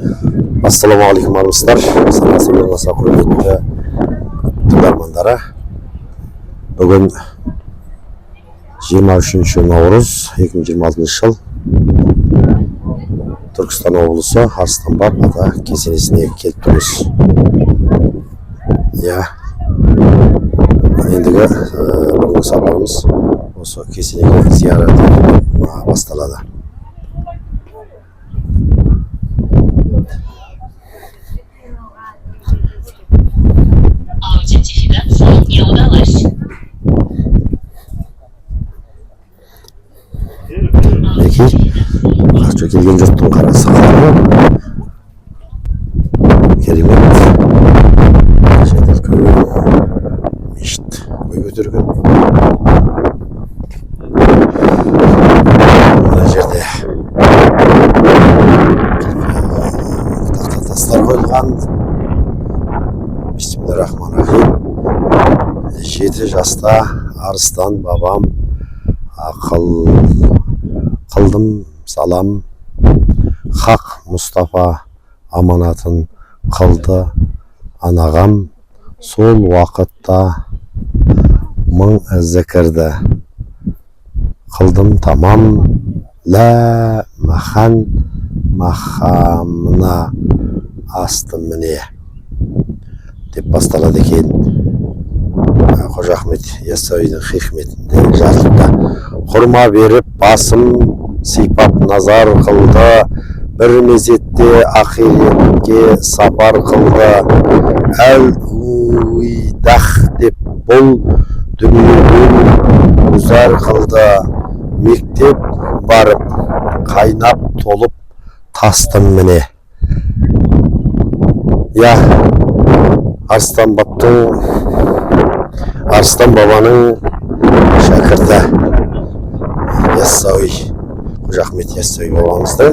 Assalamualaikum армысыздар. Санасы болмаса құрметті тыңдармандары. Бүгін 23 наурыз 2026 жыл. Түркістан облысы Арыстанбаб ата кесенесіне келіп тұрмыз. Ендігі бүгінгі сапарымыз осы кесенеге зиярат басталады. Аутентификация не удалась. Қашты келген жұрттың қарасы қалды. Керемет. Жерде мешіт бой көтерген. Мына жерде тастар қойылған. Бисмиллахиррахманиррахим. 7 жаста Арыстан бабам қылдым салам, хақ Мұстафа аманатын қылды анағам, сол уақытта мың зікірді қылдым тамам, лә махамына астым міне деп басталады екен. Қожа Ахмет Яссауидің хикметінде жазылды. Құрма беріп басым сипап назар қылды, бір мезетте ақиретке сапар қылды. Әл-уидах деп бұл дүниеден ұзар қылды. Мектеп барып қайнап толып тастым міне. Арыстан бабаның шәкірті Яссауи, Қожа Ахмет Яссауи бабамыздың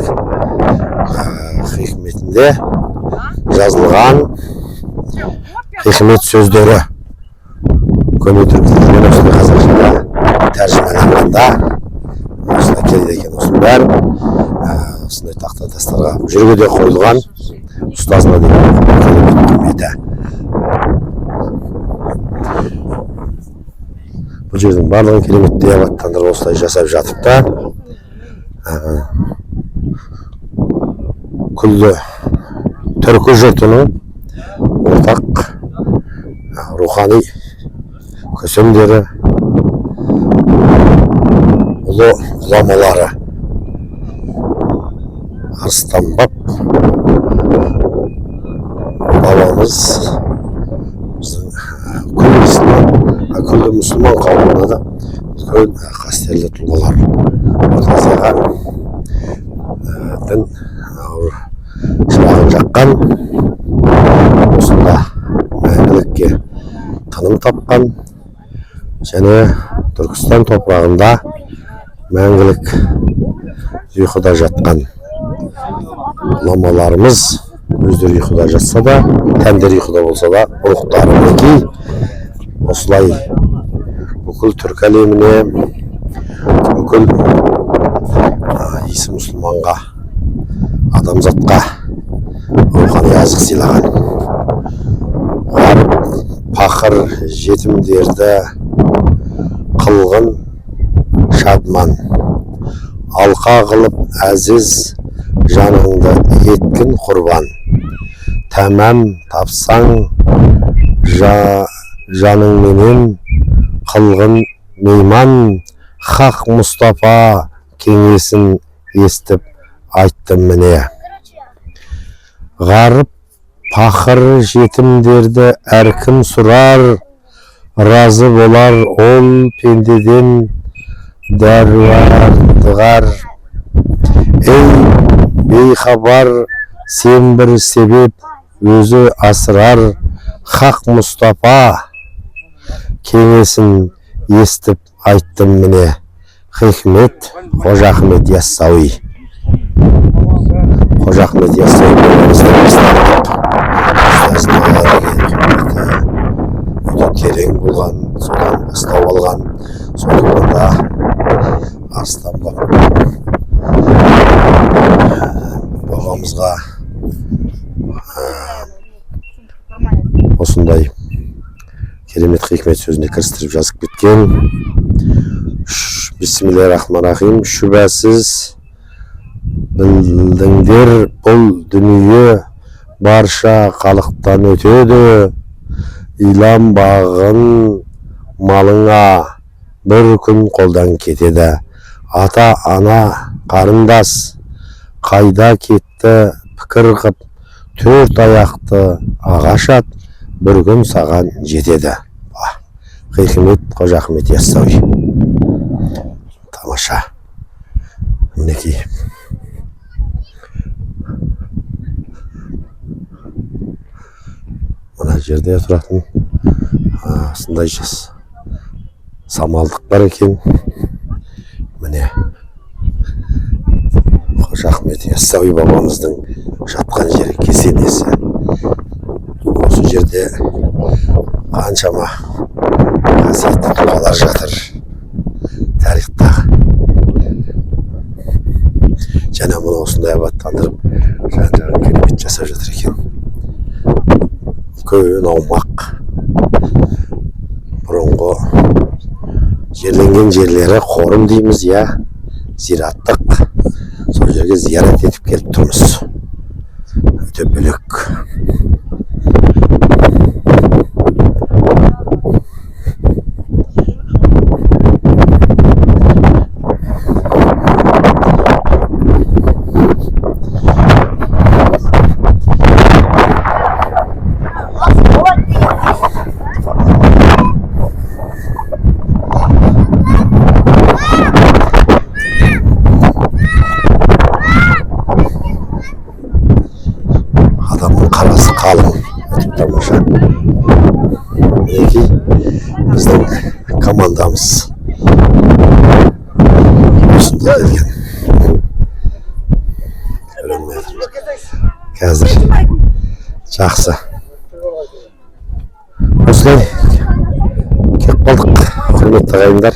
хикметінде жазылған хикмет сөздері көне түркі тілінен осындай қазақшаға тәржімаланғанда осындай келеді екен. Осының бәрі осындай тақта тастарға жүргеде қойылған ұстазына деген керемет құрметі. Бұл жердің барлығын керемет диабаттандырып осылай жасап жатып та, күлді түркі жұртының ортақ рухани көсемдері, ұлы ғұламалары Арыстанбаб бабамыз күлді мұсылман қауымына да үлкен қастерлі тұлғалар. Отбасыға дін шырағын жаққан, осында мәңгілікке тыным тапқан және Түркістан топырағында мәңгілік ұйқыда жатқан ғұламаларымыз өздері ұйқыда жатса да, тәндері ұйқыда болса да, рухтары мінекей осылай бүкіл түркі әлеміне, бүкіл исі мұсылманға, адамзатқа рухани азық сыйлаған. Ғарып пақыр жетімдерді қылғын шадман, алқа қылып әзіз жаныңды еткін құрбан. Тәмәм тапсаң жаныңменен қылғын мейман, хақ Мұстафа кеңесін естіп айттым міне. Ғарып пақыр жетімдерді әркім сұрар, разы болар ол пендеден дәруардығар. Ей бейхабар, сен бір себеп өзі асырар, хақ Мұстафа кеңесін естіп айттым міне. Хикмет Қожа Ахмет Яссауи. Қожа Ахмет Яссауи өте терең болған, содан бастау алған. Сондықтан да Арыстанбаб бабамызға осындай керемет хикмет сөзіне кірістіріп жазып кеткен. Бисмиллахиррахманиррахим. Шүбәсіз білдіңдер, бұл дүние барша қалықтан өтеді. Иланбағын малыңа бір күн қолдан кетеді. Ата, ана, қарындас қайда кетті пікір қып, төрт аяқты ағаш ат бір күн саған жетеді. Хикмет Қожа Ахмет Яссауи. Тамаша. Мінекей. Мына жерде тұратын осындай жас самалдық бар екен. Міне Қожа Ахмет Яссауи бабамыздың жатқан жері кесенесі. Осы жерде қаншама қасиетті тұлғалар жатыр тарихтағы. Және мұны осындай абаттандырып жан-жағын керемет жасап жатыр екен. Үлкен аумақ. Бұрынғы жерленген жерлері қорым дейміз, я зираттық. Сол жерге зиярат етіп келіп тұрмыз. Өте бөлек. Адамның қарасы қалың, өтіп тамаша. Мінекей біздің командамыз осында келген. Қазір жақсы. Осылай кеп қалдық, құрметті ағайындар.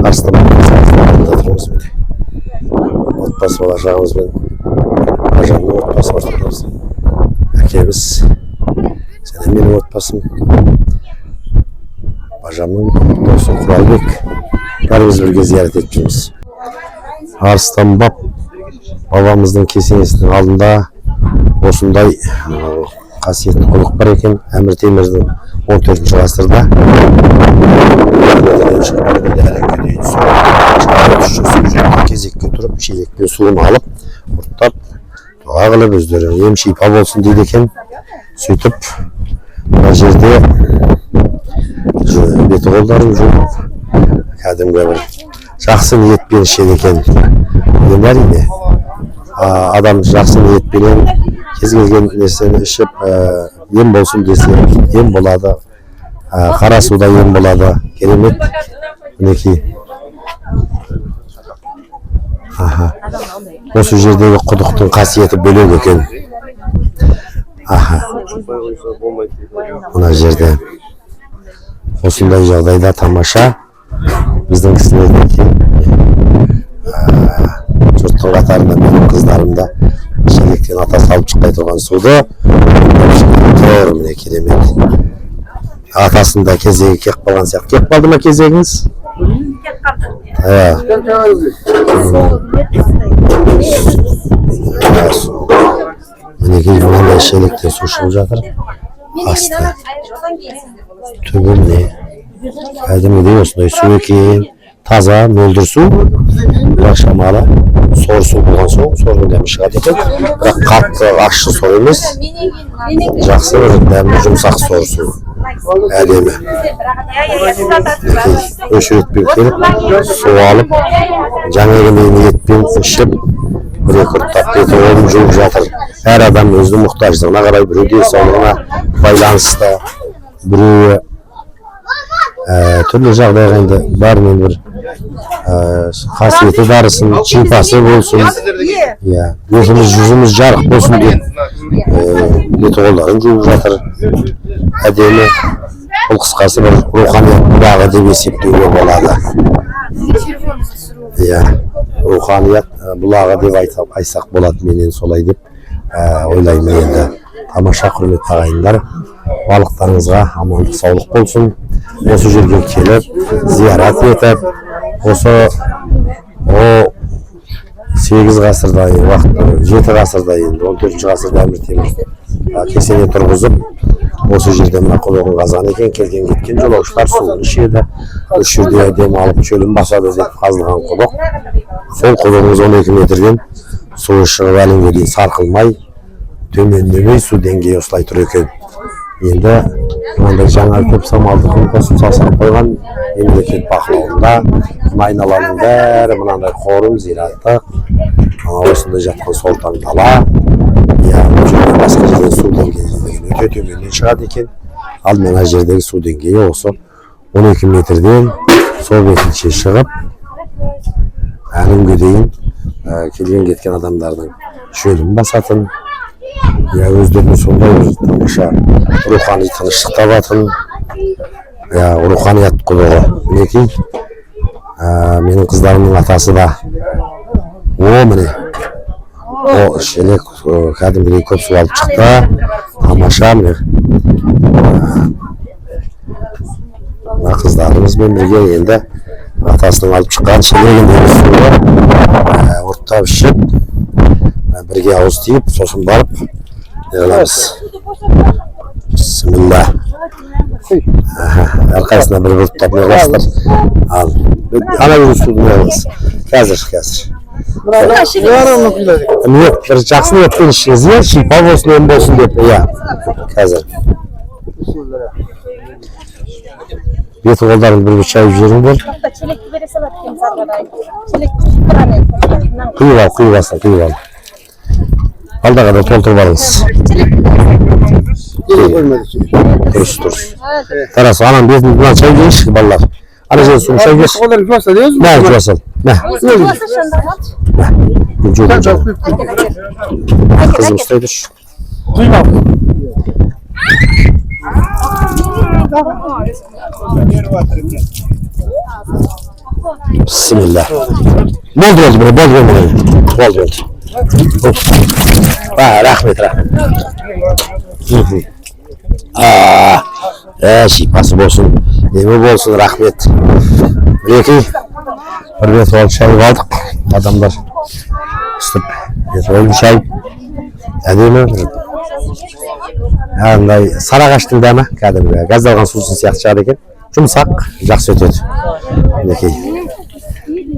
Арыстанбаб тұрмыз міне. Отбасы бала жағымызбен ажамның отбасы ортамыз. Әкеміз, және менің отбасым, бажамның досы Құралбек. Бәріміз бірге зиярат етіп жүрміз. Арыстанбаб бабамыздың кесенесінің алдында осындай қасиетті құдық бар екен. Әмір Темірдің 14 ғасырда кезекке тұрып, шелекпен суын алып, ұрттап, дұға қылып, өздері ем шипа болсын дейді екен. Сөйтіп, мына жерде беті қолдарын жуып, кәдімгі бір жақсы ниетпен ішеді екен. Енді әрине, адам жақсы ниетпенен кез келген нәрсені ішіп, ем болсын десе, ем болады. Қара суда ем болады. Керемет. Мінекей. Осы жердегі құдықтың қасиеті бөлек екен. Мына жерде осындай жағдайда тамаша. Біздің кісілерден кейін жұрттың қатарында менің қыздарым да шелектен ата салып шықпай тұрған суды тұр, міне керемет. Атасында кезегі кеп қалған сияқты. Кеп қалды ма кезегіңіз? Кеп қалды. Мінекей мынандай шелектен су шығып жатыр. Асты. Түбіне. Кәдімгідей осындай су екен. Таза, мөлдір су. Бірақ шамалы сор су болған соң, сордың дәмі шығады екен. Бірақ қатты ащы сор емес. Жақсы дәмді жұмсақ сор су. Әдемі. Өшіретпен келіп, су алып, жаңағымен етпен ішіп, бір-екі ұрттап беті қолын жуып жатыр. Әр адам өзінің мұқтаждығына қарай, біреу денсаулығына байланысты, біреуі түрлі жағдайға енді бәрінен бір қасиеті дарысын, шипасы болсын, өзіміз жүзіміз жарық болсын деп беті қолдарын жуып жатыр. Әдемі, бұл қысқасы бір руханият бұлағы деп есептеуге болады. Руханият бұлағы деп айтсақ болады, менен солай деп ойлаймын енді. Tamаша құрметті ағайындар, балықтарыңызға амандық саулық болсын. Осы жерге келіп, зиярат етіп, осы 8 ғасырда, 7 ғасырда, 14 ғасырда Әмір Темір кесене тұрғызып, осы жерде мына құдығын қазған екен, келген кеткен жолаушылар суын ішеді. Осы жерде демалып шөлін басады деп қазылған құдық. Сол құдығымыз 12 метрден суы шығып әлемге дейін сарқылмай, төмендемей су деңгейі осылай тұр екен. Енді мынандай жаңа көп самалды қосып салып қойған мемлекет бақылауында. Мына айналаның бәрі мынандай қорым, зираттық, осында жатқан сортаң дала. Басқа жерден су деңгейі өте төменнен шығады екен. Ал мына жердегі су деңгейі осы 12 метрден сол бетінше шығып, әлемге дейін келген кеткен адамдардың шөлін басатын. Өздеріне сондай бір тамаша рухани тыныштық табатын. Руханият құдығы. Мінекей, менің қыздарымның атасы да міне шелек кәдімгідей көп су алып шықты. Тамаша міне. Мына қыздарымызбен бірге енді атасының алып шыққан шелегіндегі суы ұрттап ішіп, бірге ауыз тиіп, сосын барып неғыламыз. Бисмилла. Әрқайсына бір ұрттап неғыласыздар. Ал ана бір суды неғылыңыз. Қазір. Yok, bir жақсын өткен ішіңіз, шипа болсын, ем болсын деп, қазір. Беті қолдарын бір шайып жүріңдер. Құйып ал. Алдаға да толтырып алыңыз. Дұрыс. Тарас, анам бетін бұдан шай дейінші, балалар. Ана жерде суын шай кеш. Мәр жуасал. Қызым ұстай тұрш. Бисмилла. Болды. Рахмет. Шипасы болсын, емі болсын, рахмет. Мінекей, бір бет олып шайып алдық. Адамдар үстіп, бет олып шайып. Әдемі. Сарағаштың дәмі, кәдімгі газдалған сусын сияқты шығады екен. Жұмсақ, жақсы өтеді. Мінекей,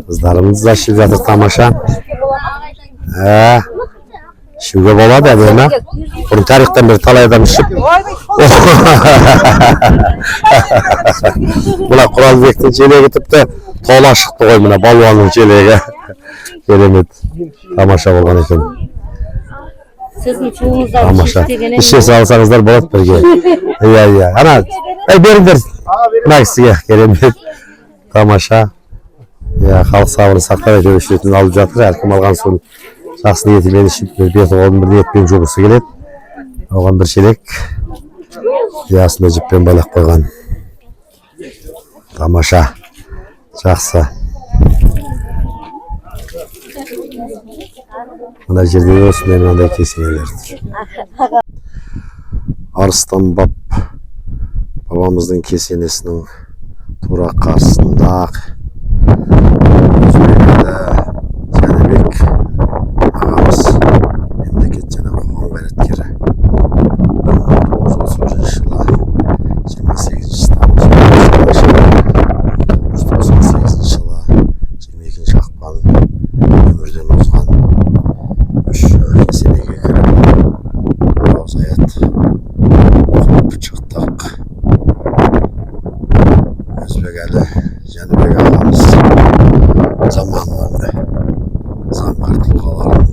қыздарымыз да ішіп жатыр, тамаша. Ішуге болады әдемі. Бұрын тарихтан бері талай адам ішіп. Мына Құралбектің желегі тіпті тола шықты ғой, мына балуанның желегі. Керемет. Тамаша болған екен. Тамаша. Іше салсаңыздар болады бірге. Ана, беріңдер. Мына кісіге керемет. Тамаша. Халық сабырын сақтап әйтеуір ішетін алып жатыр. Әркім алған соң жақсы ниетімен ішіп, беті қолын бір ниетпен жуғысы келеді. Оған бір шелек. Ясында жіппен байлап қойған. Тамаша. Жақсы. Мына жерде осындай мынандай кесенелер. Арыстан бабамыздың кесенесінің тура қарсысында Жәнібек ағамыз мемлекет және қоғам қайраткері 1930 жылы 28 жылы 22 ақпан өмірден озған. Үш кесенеге кіріп ауыз аят оқып шықтық. Өзбекәлі Жәнібек ағамыз заманының заңғар тұлғаларының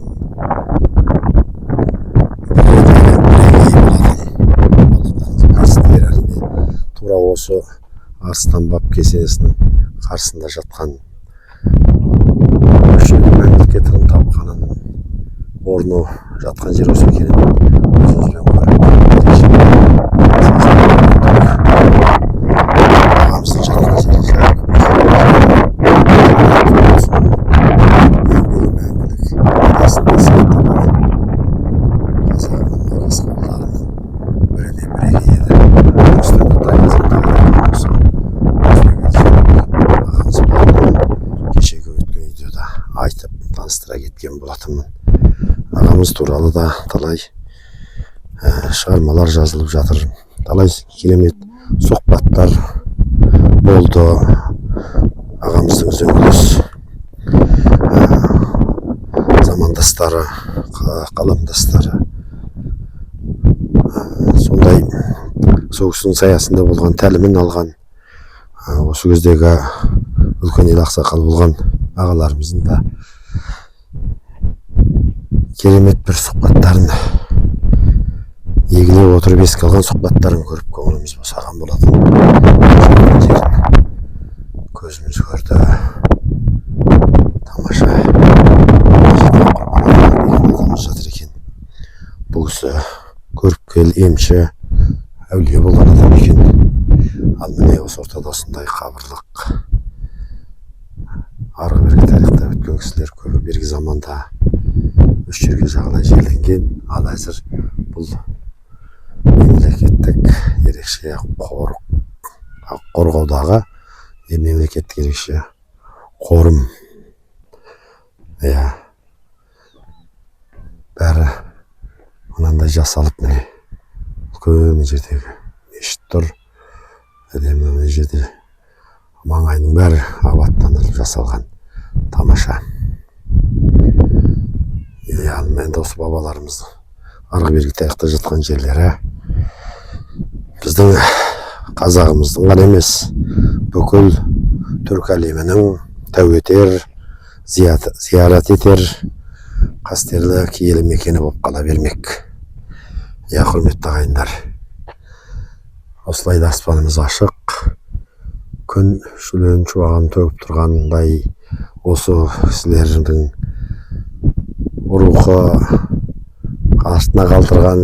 тура осы Арыстан баб кесенесінің қарсында жатқан мемлекеттің тапқанын орны жатқан жер осы екенін көзімізбен көріп ағамыздың жатқан жері қазағының арас қолдарын жатырмын. Ағамыз туралы да талай шығармалар жазылып жатыр. Талай керемет сұхбаттар болды. Ағамыздың үзеңгілес замандастары, қаламдастары. Сондай сол кісінің саясында болған, тәлімін алған, осы кездегі үлкен ел ақсақал болған ағаларымыздың да керемет бір сұхбаттарын егіле отырып еске алған сұхбаттарын көріп көңіліміз босаған болатын. Көзіміз көрді. Тамаша. Жатыр екен. Бұл кісі көріпкел, емші, әулие болған адам екен. Ал міне осы ортада осындай қабырлық. Арғы бергі тарихта өткен кісілер көбі бергі заманда үш жерге жағалай жерленген. Ал әзір бұл мемлекеттік ерекше қорғаудағы мемлекеттік ерекше қорым. Бәрі мынандай жасалып, міне үлкен жердегі мешіт тұр. Әдемі мына жерде маңайының бәрі абаттандырылып жасалған. Тамаша. Енді осы бабаларымыздың арғы бергі тарихта жатқан жерлері біздің қазағымыздың ғана емес, бүкіл түркі әлемінің тәу етер, зиярат етер қастерлі киелі мекені болып қала бермек. Құрметті ағайындар, осылай да аспанымыз ашық, күн шүлен шуағын төгіп тұрғандай, осы кісілердің рухы астына қалдырған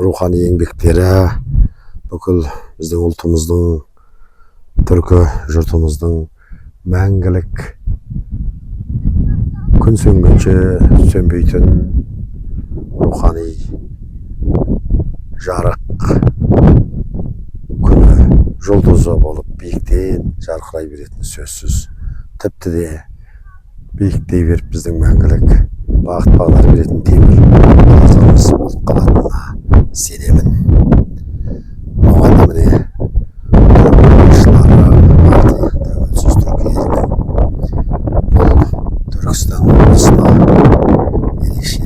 рухани еңбектері бүкіл біздің ұлтымыздың, түркі жұртымыздың мәңгілік күн сөнгенше сөнбейтін рухани жарық күні жұлдызы болып биіктен жарқырай беретін сөзсіз. Тіпті де биіктей беріп біздің мәңгілік бағыт бағдар беретін темір қазығымыз болып қалатынына сенемін. Оған да міне тәуелсіз түркі елінің бұл Түркістан облысына ерекше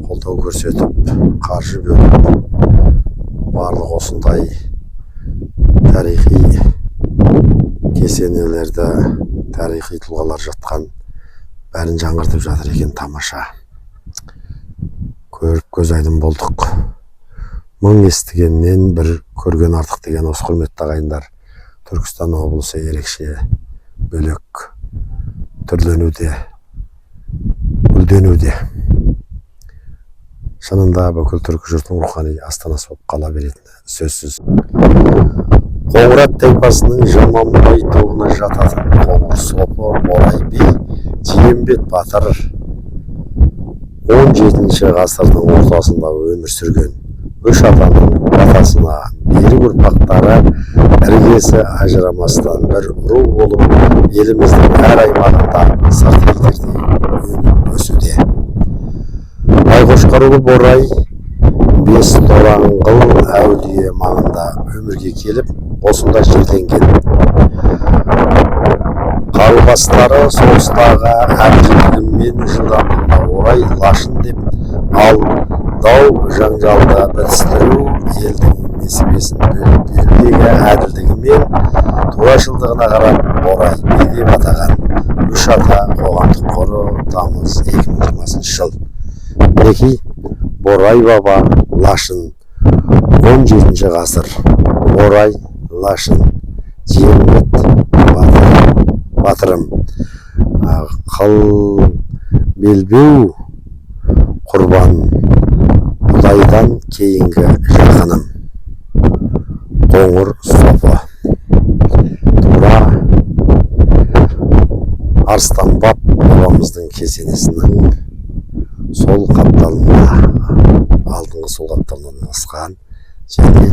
қолдау көрсетіп, қаржы бөліп, барлық осындай тарихи кесенелерді, тарихи тұлғалар жатқан бәрін жаңғыртып жатыр екен. Тамаша. Көріп көз айдын болдық. Мың естігеннен бір көрген артық деген осы құрметті ағайындар. Түркістан облысы ерекше бөлек түрленуде, гүлденуде. Шынында бүкіл түркі жұртының рухани астанасы болып қала беретіні сөзсіз. Қоңырат тайпасының Жаманбай тобына жататын Қоңыр Сопы Борай би Жиенбет батыр 17 ғасырдың ортасында өмір сүрген. Үш атаның батасына берік ұрпақтары іргесі ажырамастан бір ру болып еліміздің әр аймағында сырт елдерде өсуде. Байқошқарұлы Борай бес тораңғыл әулие маңында өмірге келіп, осында жерленген. Қарубастары соғыстағы әбділігім мен жылдамдығына орай лашын деп, ал дау жаңжалда бітістіру елдің несібесін бөліп берудегі әділдігі мен турашылдығына қарап Борай би деп атаған үш ата қоғамдық қоры тамыз 2020 жыл. Мінекей Борай баба лашын 17 ғасыр. Борай лашын Жиенбет батырым қыл белбеу құрбан Құдайдан кейінгі жақыным. Қоңыр Сопы тура Арыстанбап бабамыздың кесенесінің сол қапталында, алдыңғы сол қапталында орналасқан және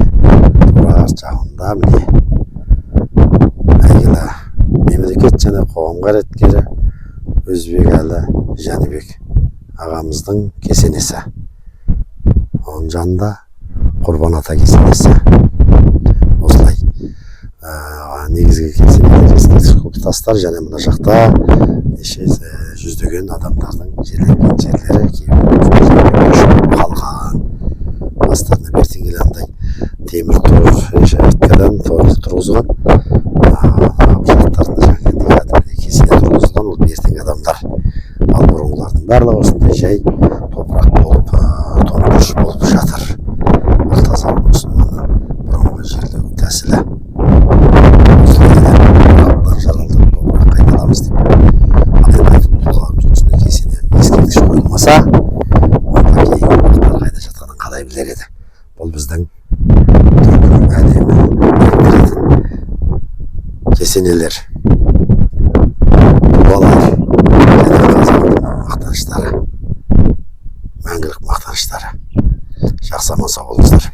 тура жағында міне әйгілі мемлекет және қоғам қайраткері Өзбекәлі Жәнібек ағамыздың кесенесі. Оның жанында Құрбан ата кесенесі. Осылай негізгі кесенелер, ескерткіш құлпытастар және мына жақта жүздеген адамдардың жерленген жерлері, кейбір көшіп қалған. Бастарына бертін келе андай темір тұрғызған. Құжаттарында жаңағыдай кәдімгідей кесене тұрғызылған, ол ертеңгі адамдар. Ал бұрынғылардың барлығы осындай жай топырақ болып, тоңдырыш болып жатыр. Бұл тазалық мұсылманның бұрынғы жерлеу тәсілі. Осылай жаралдық топырақ қайталамыз деп айтып тұлғамыз осындай кесене ескерткіш қойылмаса, онда кейінгі ұрпақтар қайда жатқанын қалай білер еді. Бұл біздің түркі әдемі беретін кесенелер, тұлғалар және қазақтың мақтаныштары, мәңгілік мақтаныштары. Жақсы аман сау болыңыздар.